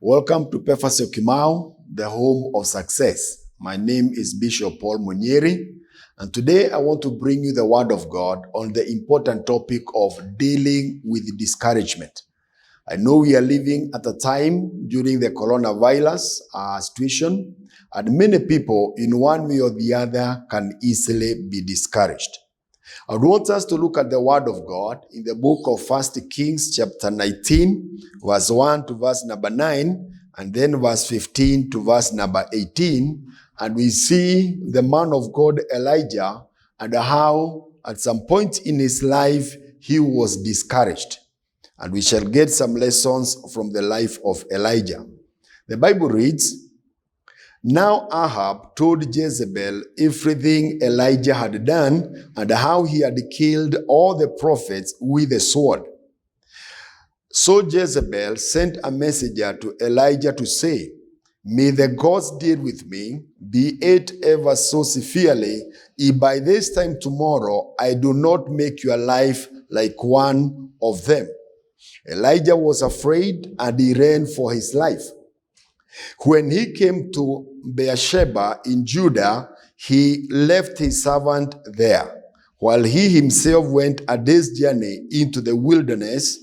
Welcome to Pefa Syokimau, the home of success. My name is Bishop Paul Munyeri, and today I want to bring you the Word of God on the important topic of dealing with discouragement. I know we are living at a time during the coronavirus situation, and many people in one way or the other can easily be discouraged. I want us to look at the Word of God in the book of 1 Kings chapter 19, verse 1 to verse number 9, and then verse 15 to verse number 18. And we see the man of God, Elijah, and how at some point in his life, he was discouraged. And we shall get some lessons from the life of Elijah. The Bible reads, "Now Ahab told Jezebel everything Elijah had done and how he had killed all the prophets with a sword. So Jezebel sent a messenger to Elijah to say, 'May the gods deal with me, be it ever so severely, if by this time tomorrow I do not make your life like one of them.' Elijah was afraid and he ran for his life. When he came to Beersheba in Judah, he left his servant there, while he himself went a day's journey into the wilderness.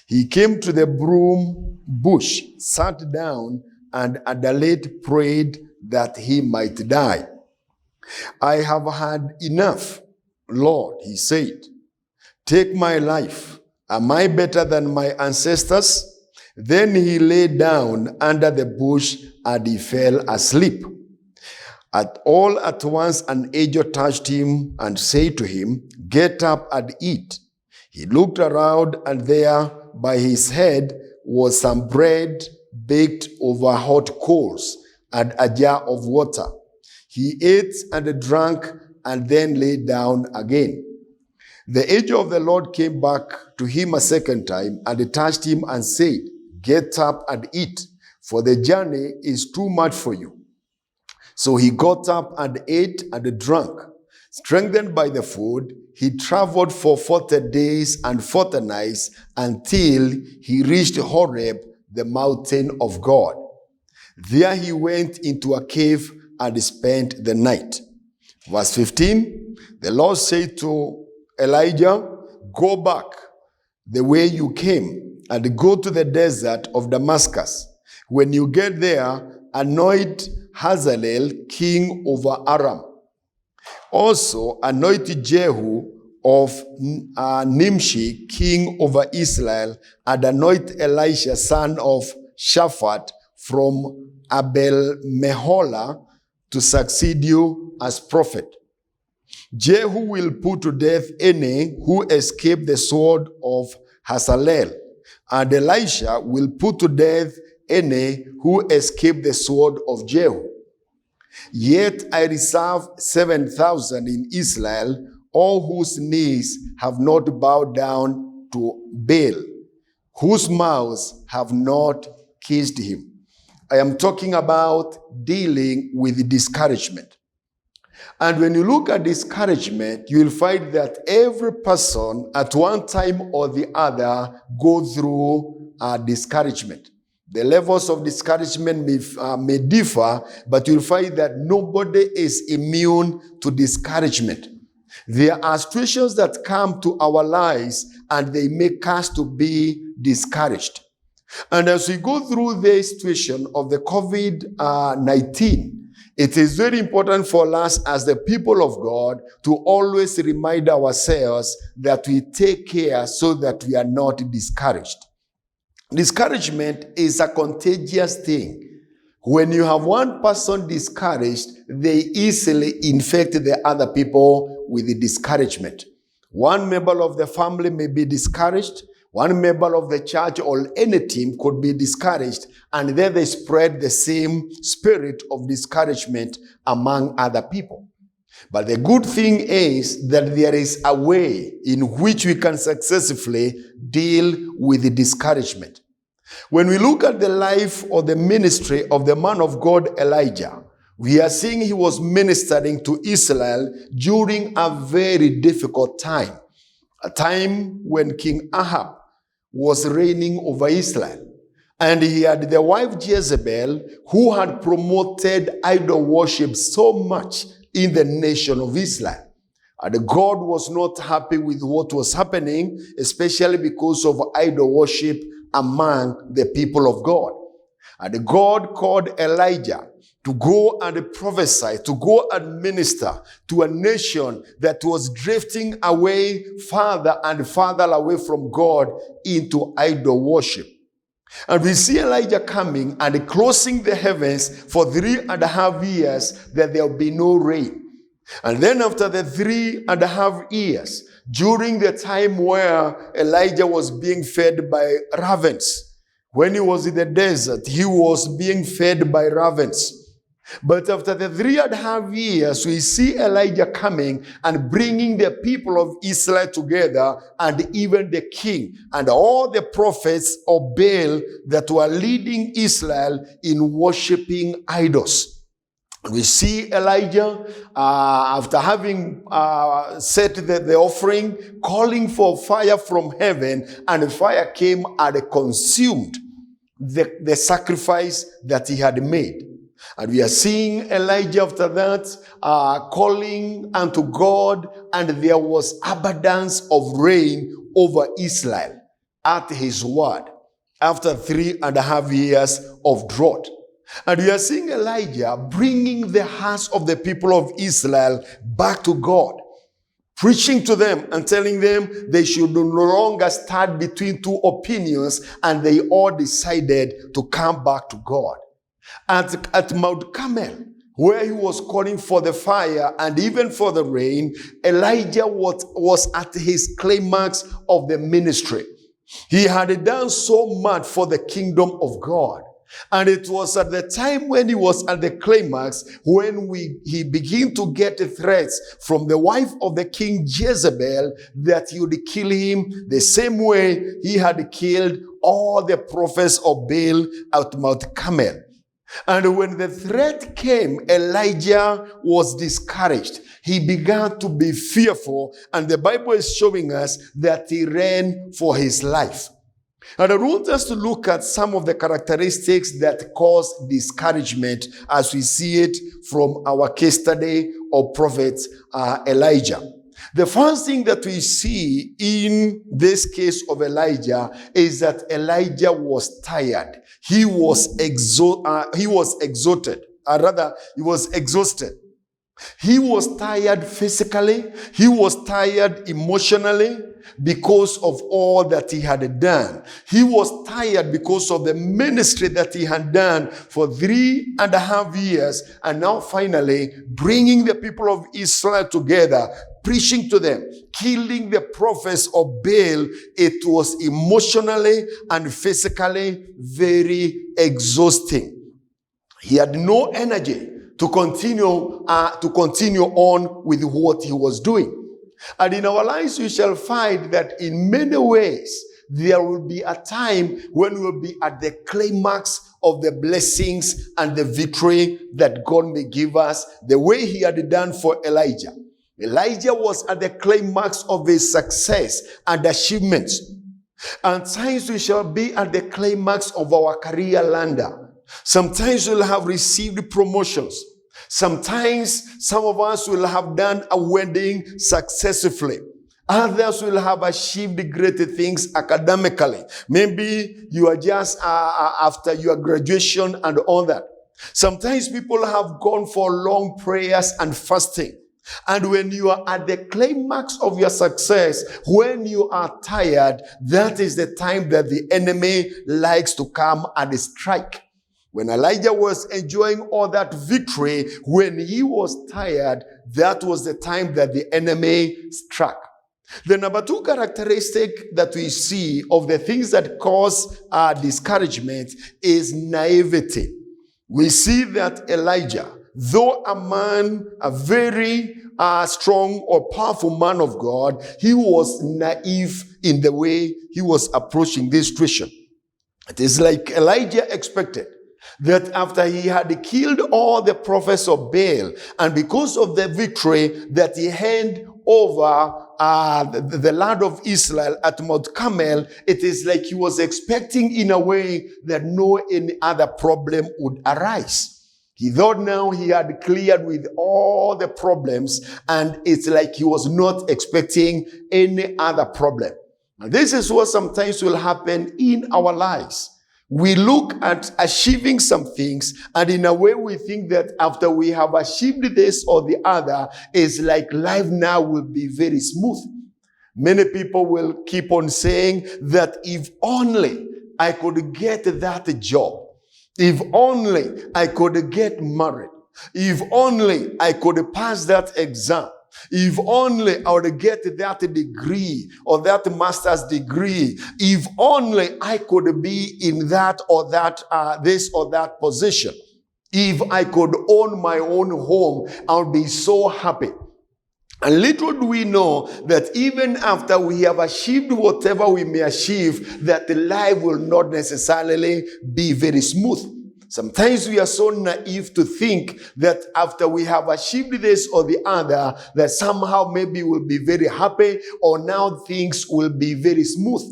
He came to the broom bush, sat down, and Adaleth prayed that he might die. 'I have had enough, Lord,' he said. 'Take my life. Am I better than my ancestors?' Then he lay down under the bush and he fell asleep. All at once an angel touched him and said to him, 'Get up and eat.' He looked around, and there by his head was some bread baked over hot coals and a jar of water. He ate and drank and then lay down again. The angel of the Lord came back to him a second time and touched him and said, 'Get up and eat, for the journey is too much for you.' So he got up and ate and drank. Strengthened by the food, he traveled for 40 days and 40 nights until he reached Horeb, the mountain of God. There he went into a cave and spent the night." Verse 15, the Lord said to Elijah, "Go back the way you came and go to the desert of Damascus. When you get there, anoint Hazael king over Aram. Also anoint Jehu of Nimshi king over Israel, and anoint Elisha son of Shaphat from Abel Meholah to succeed you as prophet. Jehu will put to death any who escape the sword of Hazael, and Elisha will put to death any who escape the sword of Jehu. Yet I reserve 7,000 in Israel, all whose knees have not bowed down to Baal, whose mouths have not kissed him." I am talking about dealing with discouragement. And when you look at discouragement, you will find that every person at one time or the other go through discouragement. The levels of discouragement may differ, but you'll find that nobody is immune to discouragement. There are situations that come to our lives and they make us to be discouraged. And as we go through the situation of the COVID-19, it is very important for us as the people of God to always remind ourselves that we take care so that we are not discouraged. Discouragement is a contagious thing. When you have one person discouraged, they easily infect the other people with the discouragement. One member of the family may be discouraged, one member of the church or any team could be discouraged, and then they spread the same spirit of discouragement among other people. But the good thing is that there is a way in which we can successfully deal with the discouragement. When we look at the life or the ministry of the man of God Elijah, we are seeing he was ministering to Israel during a very difficult time, a time when King Ahab was reigning over Israel. And he had the wife Jezebel, who had promoted idol worship so much in the nation of Israel. And God was not happy with what was happening, especially because of idol worship among the people of God. And God called Elijah to go and prophesy, to go and minister to a nation that was drifting away farther and farther away from God into idol worship. And we see Elijah coming and closing the heavens for 3.5 years that there will be no rain. And then after the 3.5 years, during the time where Elijah was being fed by ravens, when he was in the desert, he was being fed by ravens. But after the 3.5 years, we see Elijah coming and bringing the people of Israel together, and even the king and all the prophets of Baal that were leading Israel in worshiping idols. We see Elijah, after having set the offering, calling for fire from heaven, and the fire came and consumed the sacrifice that he had made. And we are seeing Elijah after that calling unto God, and there was abundance of rain over Israel at his word after 3.5 years of drought. And we are seeing Elijah bringing the hearts of the people of Israel back to God, preaching to them and telling them they should no longer stand between two opinions, and they all decided to come back to God. At Mount Carmel, where he was calling for the fire and even for the rain, Elijah was at his climax of the ministry. He had done so much for the kingdom of God. And it was at the time when he was at the climax when he began to get threats from the wife of the king Jezebel that he would kill him the same way he had killed all the prophets of Baal at Mount Carmel. And when the threat came, Elijah was discouraged. He began to be fearful, and the Bible is showing us that he ran for his life. And I want us to look at some of the characteristics that cause discouragement as we see it from our case study of prophet Elijah. The first thing that we see in this case of Elijah is that Elijah was tired. He was exhausted. He was exhausted. He was tired physically. He was tired emotionally because of all that he had done. He was tired because of the ministry that he had done for 3.5 years, and now finally bringing the people of Israel together, preaching to them, killing the prophets of Baal. It was emotionally and physically very exhausting. He had no energy to continue on with what he was doing. And in our lives, we shall find that in many ways, there will be a time when we will be at the climax of the blessings and the victory that God may give us, the way he had done for Elijah. Elijah was at the climax of his success and achievements. And times we shall be at the climax of our career ladder. Sometimes we'll have received promotions. Sometimes some of us will have done a wedding successfully. Others will have achieved greater things academically. Maybe you are just after your graduation and all that. Sometimes people have gone for long prayers and fasting. And when you are at the climax of your success, when you are tired, that is the time that the enemy likes to come and strike. When Elijah was enjoying all that victory, when he was tired, that was the time that the enemy struck. The number two characteristic that we see of the things that cause discouragement is naivety. We see that Elijah, though a very strong or powerful man of God, he was naive in the way he was approaching this situation. It is like Elijah expected that after he had killed all the prophets of Baal, and because of the victory that he handed over the land of Israel at Mount Carmel, it is like he was expecting in a way that no any other problem would arise. He thought now he had cleared with all the problems, and it's like he was not expecting any other problem. And this is what sometimes will happen in our lives. We look at achieving some things, and in a way we think that after we have achieved this or the other, it's like life now will be very smooth. Many people will keep on saying that if only I could get that job, if only I could get married, if only I could pass that exam, if only I would get that degree or that master's degree, if only I could be in that or that, this or that position, if I could own my own home, I would be so happy. And little do we know that even after we have achieved whatever we may achieve, that the life will not necessarily be very smooth. Sometimes we are so naive to think that after we have achieved this or the other, that somehow maybe we'll be very happy or now things will be very smooth.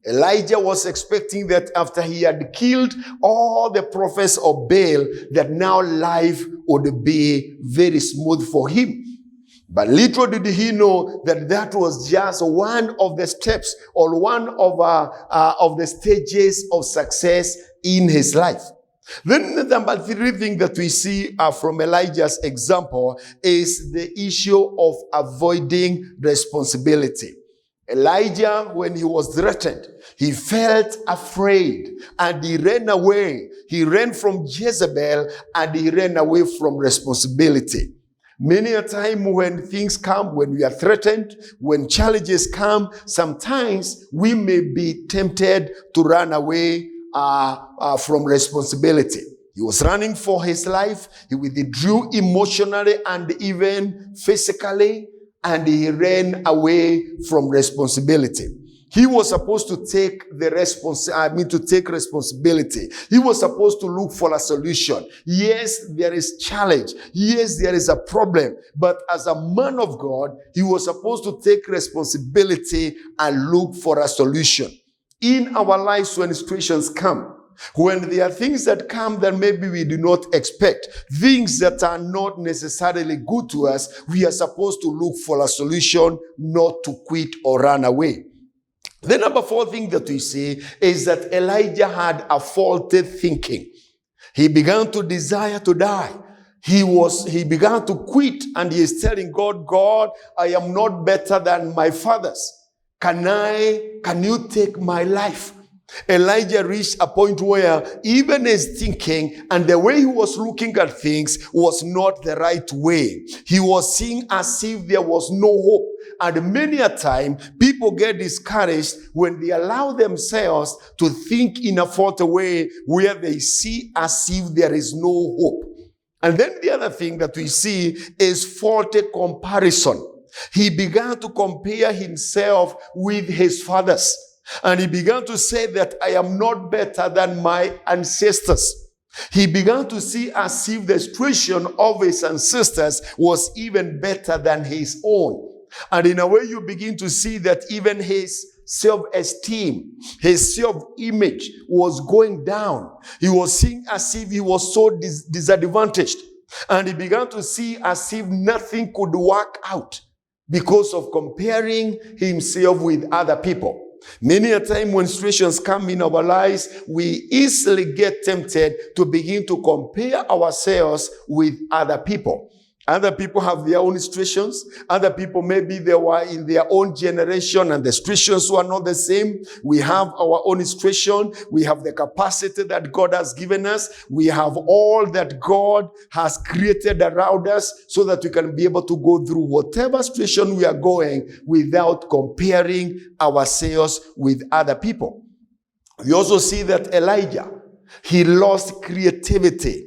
Elijah was expecting that after he had killed all the prophets of Baal, that now life would be very smooth for him. But little did he know that that was just one of the steps or one of the stages of success in his life. Then the number three thing that we see from Elijah's example is the issue of avoiding responsibility. Elijah, when he was threatened, he felt afraid and he ran away. He ran from Jezebel and he ran away from responsibility. Many a time when things come, when we are threatened, when challenges come, sometimes we may be tempted to run away from responsibility. He was running for his life. He withdrew emotionally and even physically, and he ran away from responsibility. He was supposed to take responsibility. He was supposed to look for a solution. Yes, there is challenge. Yes, there is a problem. But as a man of God, he was supposed to take responsibility and look for a solution. In our lives, when situations come, when there are things that come that maybe we do not expect, things that are not necessarily good to us, we are supposed to look for a solution, not to quit or run away. The number four thing that we see is that Elijah had a faulty thinking. He began to desire to die. He began to quit, and he is telling God, God, I am not better than my fathers. Can you take my life? Elijah reached a point where even his thinking and the way he was looking at things was not the right way. He was seeing as if there was no hope. And many a time, people get discouraged when they allow themselves to think in a faulty way where they see as if there is no hope. And then the other thing that we see is faulty comparison. He began to compare himself with his fathers. And he began to say that I am not better than my ancestors. He began to see as if the situation of his ancestors was even better than his own. And in a way, you begin to see that even his self-esteem, his self-image was going down. He was seeing as if he was so disadvantaged. And he began to see as if nothing could work out because of comparing himself with other people. Many a time when situations come in our lives, we easily get tempted to begin to compare ourselves with other people. Other people have their own situations. Other people, maybe they were in their own generation and the situations were not the same. We have our own situation. We have the capacity that God has given us. We have all that God has created around us so that we can be able to go through whatever situation we are going without comparing ourselves with other people. We also see that Elijah, he lost creativity.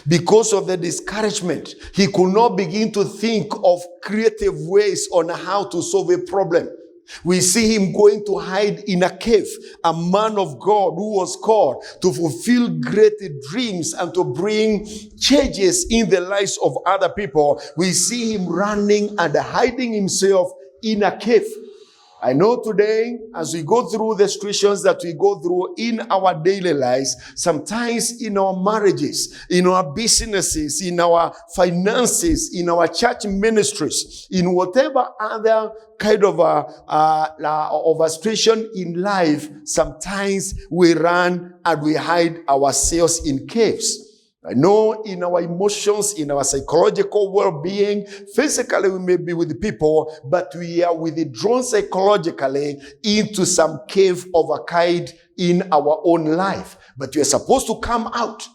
Because of the discouragement, he could not begin to think of creative ways on how to solve a problem. We see him going to hide in a cave, a man of God who was called to fulfill great dreams and to bring changes in the lives of other people. We see him running and hiding himself in a cave. I know today, as we go through the situations that we go through in our daily lives, sometimes in our marriages, in our businesses, in our finances, in our church ministries, in whatever other kind of a situation in life, sometimes we run and we hide ourselves in caves. I know in our emotions, in our psychological well-being, physically we may be with people, but we are withdrawn psychologically into some cave of a kind in our own life. But we are supposed to come out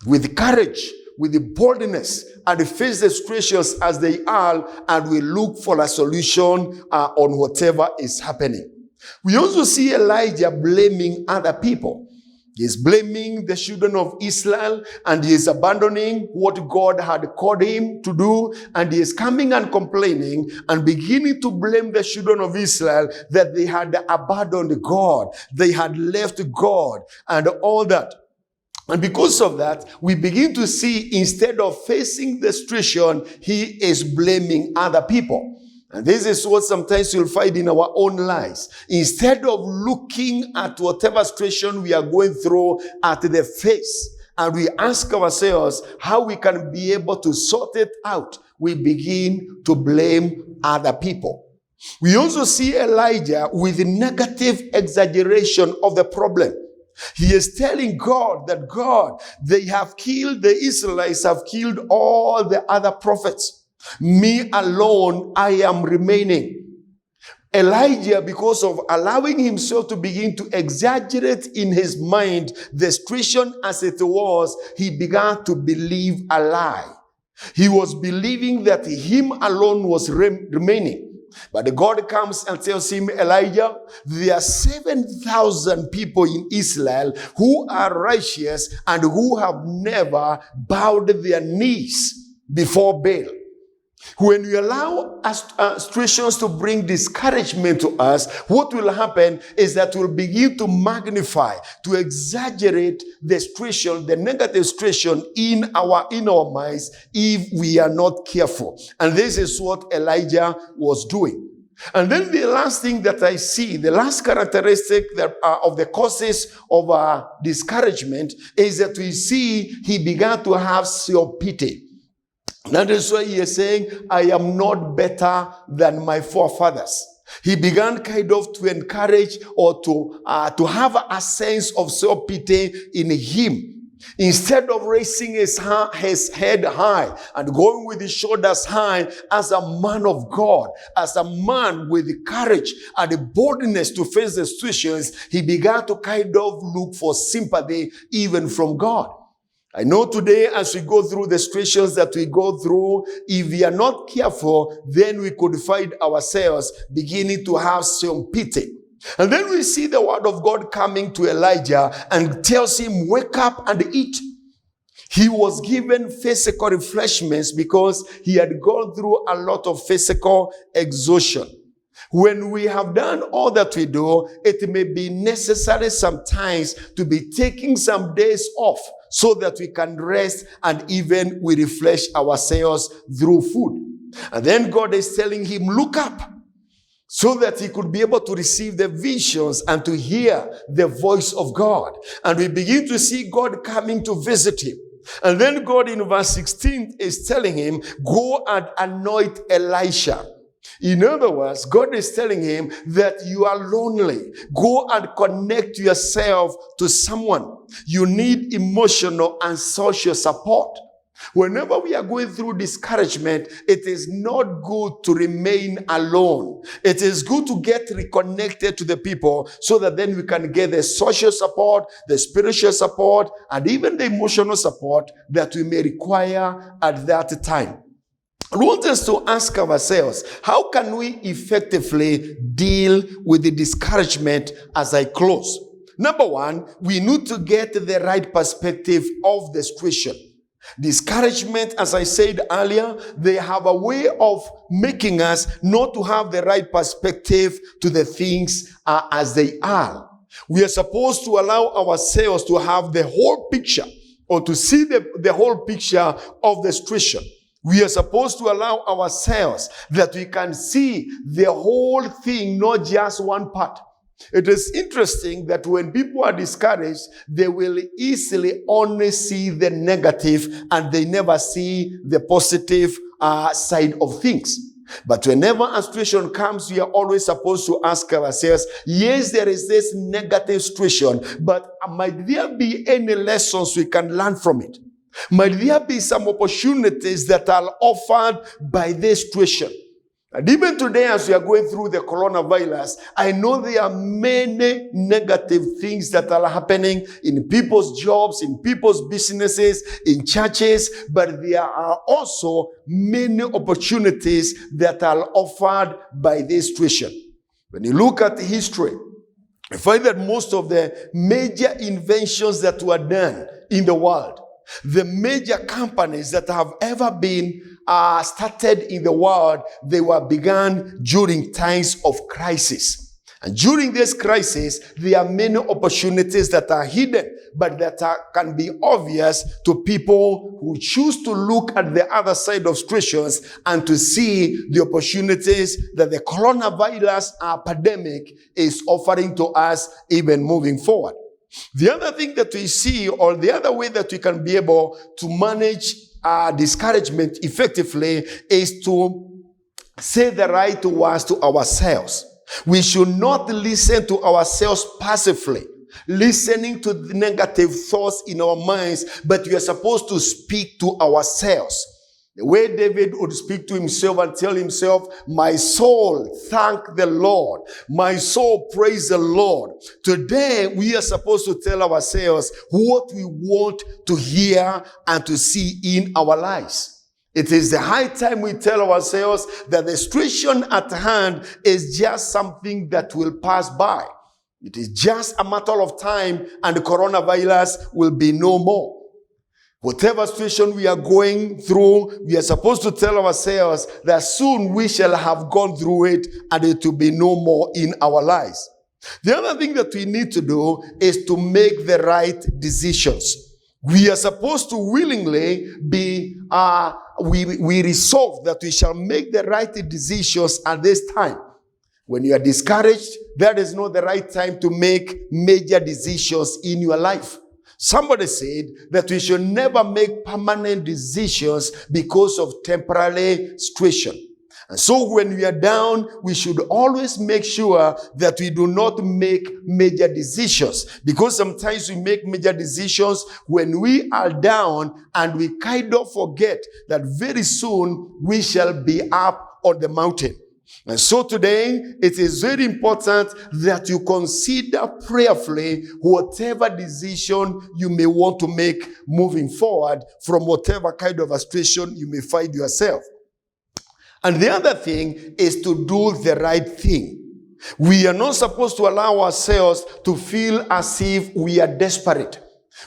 with courage, with the boldness, and face the situations as they are, and we look for a solution on whatever is happening. We also see Elijah blaming other people. He is blaming the children of Israel, and he is abandoning what God had called him to do, and he is coming and complaining and beginning to blame the children of Israel that they had abandoned God, they had left God, and all that. And because of that, we begin to see, instead of facing the situation, he is blaming other people. And this is what sometimes you'll find in our own lives. Instead of looking at whatever situation we are going through at the face, and we ask ourselves how we can be able to sort it out, we begin to blame other people. We also see Elijah with negative exaggeration of the problem. He is telling God that, God, they have killed, the Israelites have killed all the other prophets. Me alone, I am remaining. Elijah, because of allowing himself to begin to exaggerate in his mind the situation as it was, he began to believe a lie. He was believing that him alone was remaining. But God comes and tells him, Elijah, there are 7,000 people in Israel who are righteous and who have never bowed their knees before Baal. When we allow situations to bring discouragement to us, what will happen is that we'll begin to magnify, to exaggerate the situation, the negative situation in our minds, if we are not careful. And this is what Elijah was doing. And then the last thing that I see, the last characteristic that, of the causes of discouragement, is that we see he began to have self-pity. That is why he is saying, I am not better than my forefathers. He began kind of to encourage or to have a sense of self-pity in him. Instead of raising his head high and going with his shoulders high as a man of God, as a man with the courage and the boldness to face the situations, he began to kind of look for sympathy even from God. I know today, as we go through the situations that we go through, if we are not careful, then we could find ourselves beginning to have some pity. And then we see the word of God coming to Elijah and tells him, wake up and eat. He was given physical refreshments because he had gone through a lot of physical exhaustion. When we have done all that we do, it may be necessary sometimes to be taking some days off so that we can rest and even we refresh ourselves through food. And then God is telling him, look up, so that he could be able to receive the visions and to hear the voice of God. And we begin to see God coming to visit him. And then God in verse 16 is telling him, go and anoint Elisha. In other words, God is telling him that you are lonely. Go and connect yourself to someone. You need emotional and social support. Whenever we are going through discouragement, it is not good to remain alone. It is good to get reconnected to the people so that then we can get the social support, the spiritual support, and even the emotional support that we may require at that time. I want us to ask ourselves, how can we effectively deal with the discouragement as I close? Number one, we need to get the right perspective of the situation. Discouragement, as I said earlier, they have a way of making us not to have the right perspective to the things as they are. We are supposed to allow ourselves to have the whole picture or to see the whole picture of the situation. We are supposed to allow ourselves that we can see the whole thing, not just one part. It is interesting that when people are discouraged, they will easily only see the negative and they never see the positive side of things. But whenever a situation comes, we are always supposed to ask ourselves, yes, there is this negative situation, but might there be any lessons we can learn from it? Might there be some opportunities that are offered by this situation? And even today, as we are going through the coronavirus, I know there are many negative things that are happening in people's jobs, in people's businesses, in churches, but there are also many opportunities that are offered by this situation. When you look at history, you find that most of the major inventions that were done in the world, the major companies that have ever been started in the world, they were begun during times of crisis. And during this crisis, there are many opportunities that are hidden, but that can be obvious to people who choose to look at the other side of situations and to see the opportunities that the coronavirus pandemic is offering to us even moving forward. The other thing that we see, or the other way that we can be able to manage discouragement effectively, is to say the right words to ourselves. We should not listen to ourselves passively, listening to the negative thoughts in our minds, but we are supposed to speak to ourselves. The way David would speak to himself and tell himself, my soul, thank the Lord. My soul, praise the Lord. Today, we are supposed to tell ourselves what we want to hear and to see in our lives. It is the high time we tell ourselves that the situation at hand is just something that will pass by. It is just a matter of time and the coronavirus will be no more. Whatever situation we are going through, we are supposed to tell ourselves that soon we shall have gone through it and it will be no more in our lives. The other thing that we need to do is to make the right decisions. We are supposed to willingly be, we resolve that we shall make the right decisions at this time. When you are discouraged, that is not the right time to make major decisions in your life. Somebody said that we should never make permanent decisions because of temporary situation. And so when we are down, we should always make sure that we do not make major decisions. Because sometimes we make major decisions when we are down and we kind of forget that very soon we shall be up on the mountain. And so today, it is very important that you consider prayerfully whatever decision you may want to make moving forward from whatever kind of a situation you may find yourself. And the other thing is to do the right thing. We are not supposed to allow ourselves to feel as if we are desperate.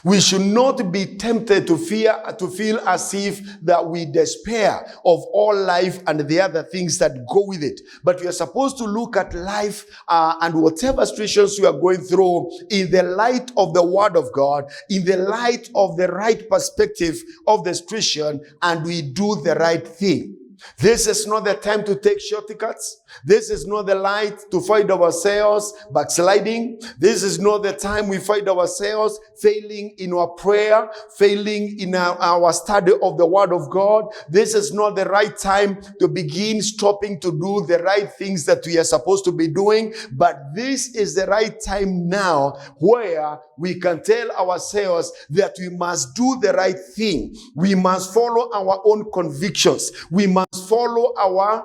We should not be tempted to feel as if that we despair of all life and the other things that go with it. But we are supposed to look at life and whatever situations we are going through in the light of the Word of God, in the light of the right perspective of the situation, and we do the right thing. This is not the time to take shortcuts. This is not the light to find ourselves backsliding. This is not the time we find ourselves failing in our prayer, failing in our study of the Word of God. This is not the right time to begin stopping to do the right things that we are supposed to be doing. But this is the right time now where we can tell ourselves that we must do the right thing. We must follow our own convictions. We must follow our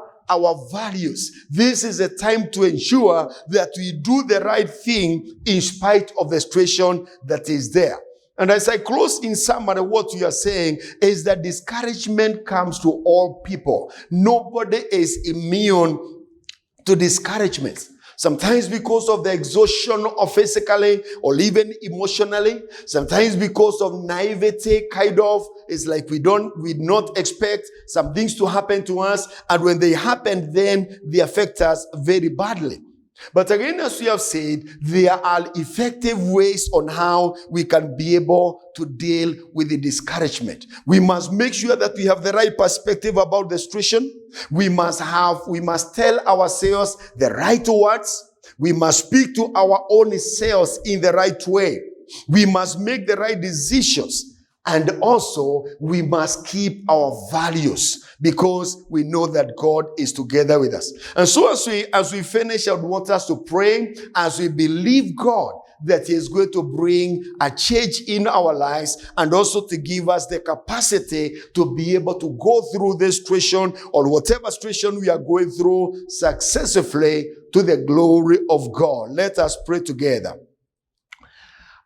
values. This is a time to ensure that we do the right thing in spite of the situation that is there. And as I close in summary, what we are saying is that discouragement comes to all people. Nobody is immune to discouragement. Sometimes because of the exhaustion of physically or even emotionally. Sometimes because of naivety, kind of. It's like we not expect some things to happen to us. And when they happen, then they affect us very badly. But again, as we have said, there are effective ways on how we can be able to deal with the discouragement. We must make sure that we have the right perspective about the situation. We must tell ourselves the right words. We must speak to our own selves in the right way. We must make the right decisions. And also, we must keep our values because we know that God is together with us. And so as we finish, I want us to pray as we believe God that He is going to bring a change in our lives and also to give us the capacity to be able to go through this situation or whatever situation we are going through successfully to the glory of God. Let us pray together.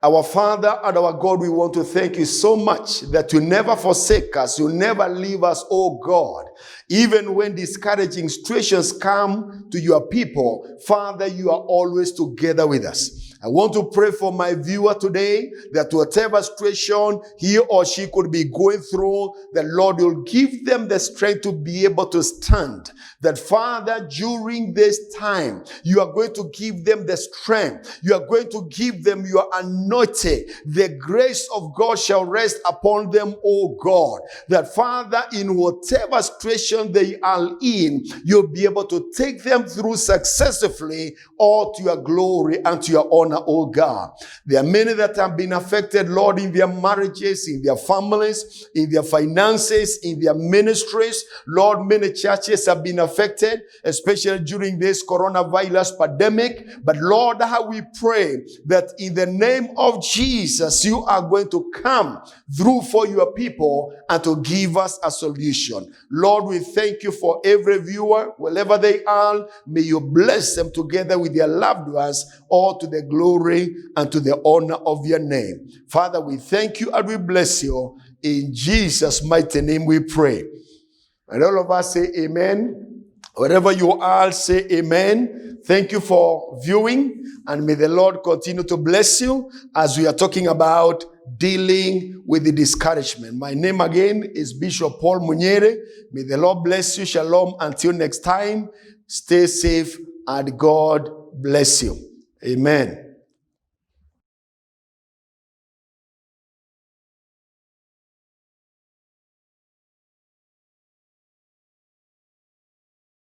Our Father and our God, we want to thank you so much that you never forsake us. You never leave us, oh God. Even when discouraging situations come to your people, Father, you are always together with us. I want to pray for my viewer today that whatever situation he or she could be going through, the Lord will give them the strength to be able to stand. That Father, during this time, you are going to give them the strength. You are going to give them your anointing. The grace of God shall rest upon them, oh God. That Father, in whatever situation they are in, you'll be able to take them through successfully, all to your glory and to your honor, oh God. There are many that have been affected, Lord, in their marriages, in their families, in their finances, in their ministries. Lord, many churches have been affected, especially during this coronavirus pandemic. But Lord, how we pray that in the name of Jesus, you are going to come through for your people and to give us a solution. Lord, we thank you for every viewer, wherever they are. May you bless them together with their loved ones, all to the glory and to the honor of your name. Father, we thank you and we bless you. In Jesus' mighty name we pray. And all of us say amen. Wherever you are, say amen. Thank you for viewing, and may the Lord continue to bless you as we are talking about dealing with the discouragement. My name again is Bishop Paul Munyere. May the Lord bless you. Shalom. Until next time, stay safe and God bless you. Amen.